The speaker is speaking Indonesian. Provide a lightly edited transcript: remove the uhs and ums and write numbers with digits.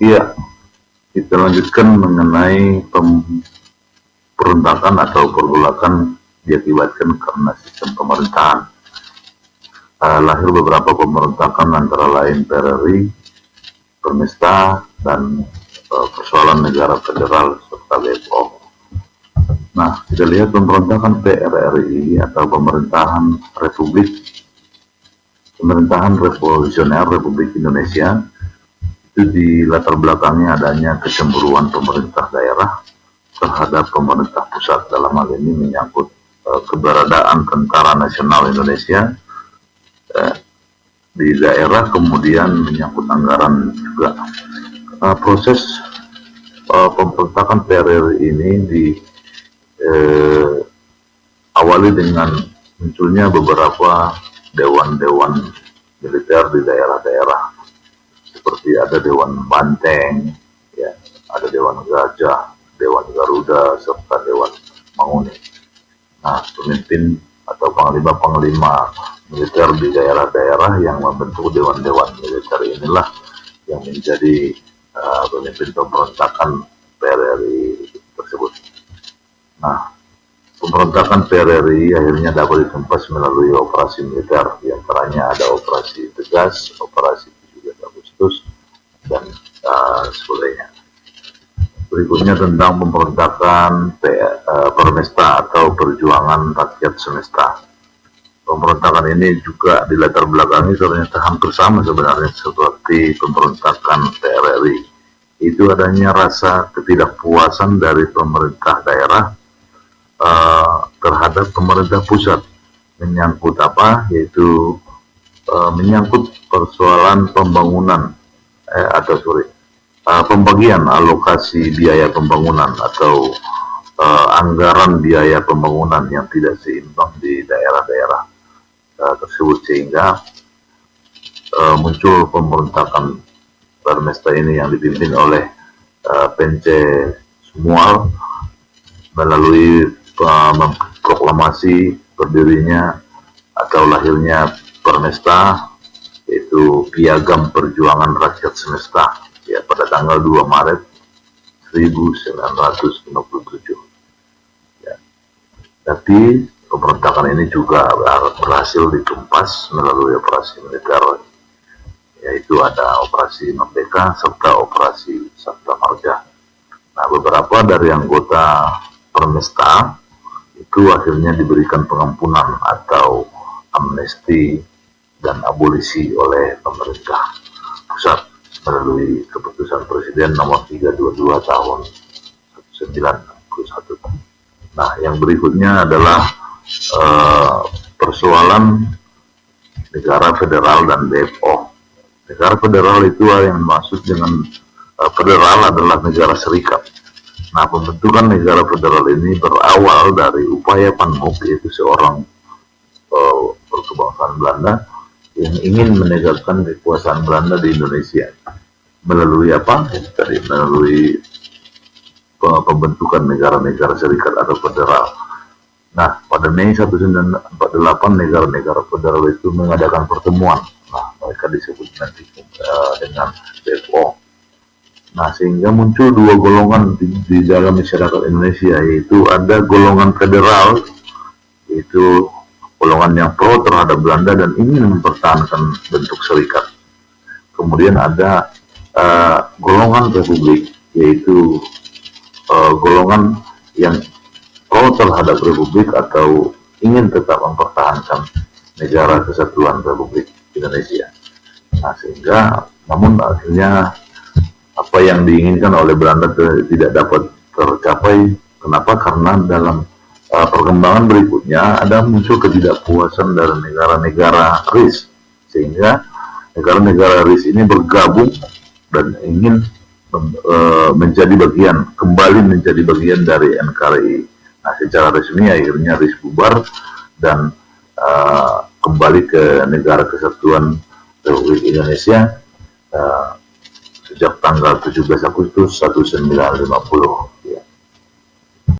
Iya, kita lanjutkan mengenai pemberontakan atau pergolakan diakibatkan karena sistem pemerintahan. Lahir beberapa pemberontakan antara lain PRRI, Permesta, dan persoalan negara federal serta BPO. Nah, kita lihat pemberontakan PRRI atau pemerintahan revolusioner Republik Indonesia itu di latar belakangnya adanya kecemburuan pemerintah daerah terhadap pemerintah pusat. Dalam hal ini menyangkut keberadaan Tentara Nasional Indonesia di daerah, kemudian menyangkut anggaran juga. Proses pemberontakan PRRI ini awali dengan munculnya beberapa dewan-dewan militer di daerah-daerah, seperti ada Dewan Banteng, ya, ada Dewan Gajah, Dewan Garuda, serta Dewan Mangune. Nah, pemimpin atau panglima-panglima militer di daerah-daerah yang membentuk dewan-dewan militer inilah yang menjadi pemimpin pemberontakan PRRI tersebut. Nah, pemberontakan PRRI akhirnya dapat ditumpas melalui operasi militer, di antaranya ada Operasi Tegas, Operasi 17 Agustus, dan sebagainya. Berikutnya tentang pemberontakan Permesta atau Perjuangan Rakyat Semesta. Pemberontakan ini juga dilatar belakangi ternyata hampir sama sebenarnya seperti pemberontakan PRRI. Itu adanya rasa ketidakpuasan dari pemerintah daerah terhadap pemerintah pusat. Menyangkut apa? Yaitu menyangkut persoalan pembangunan pembagian alokasi biaya pembangunan atau anggaran biaya pembangunan yang tidak seimbang di daerah-daerah tersebut, sehingga muncul pemberontakan Permesta ini yang dipimpin oleh Pence Sumual melalui proklamasi berdirinya atau lahirnya Permesta, yaitu Piagam Perjuangan Rakyat Semesta, ya, pada tanggal 2 Maret 1957. Ya. Tapi pemberontakan ini juga berhasil ditumpas melalui operasi militer, yaitu ada Operasi Merdeka serta Operasi Sabta Marga. Nah, beberapa dari anggota Permesta itu akhirnya diberikan pengampunan atau amnesti dan abolisi oleh pemerintah pusat melalui keputusan Presiden nomor 322 tahun 1961. Nah, yang berikutnya adalah persoalan negara federal dan BPO. Negara federal itu yang maksud dengan federal adalah negara serikat. Nah, pembentukan negara federal ini berawal dari upaya Van Mook, yaitu seorang berkebangsaan Belanda yang ingin menegakkan kekuasaan Belanda di Indonesia melalui apa? Melalui pembentukan negara-negara serikat atau federal. Nah, pada Mei 1948 negara-negara federal itu mengadakan pertemuan. Nah, mereka disebut nanti dengan BPO. Nah, sehingga muncul dua golongan di dalam masyarakat Indonesia, yaitu ada golongan federal, yaitu golongan yang pro terhadap Belanda dan ingin mempertahankan bentuk serikat. Kemudian ada golongan republik, yaitu golongan yang pro terhadap republik atau ingin tetap mempertahankan negara kesatuan Republik Indonesia. Nah, sehingga namun akhirnya apa yang diinginkan oleh Belanda tidak dapat tercapai. Kenapa? Karena dalam perkembangan berikutnya ada muncul ketidakpuasan dari negara-negara RIS, sehingga negara-negara RIS ini bergabung dan ingin kembali menjadi bagian dari NKRI. Nah, secara resmi akhirnya RIS bubar dan kembali ke negara kesatuan Republik Indonesia sejak tanggal 17 Agustus 1950.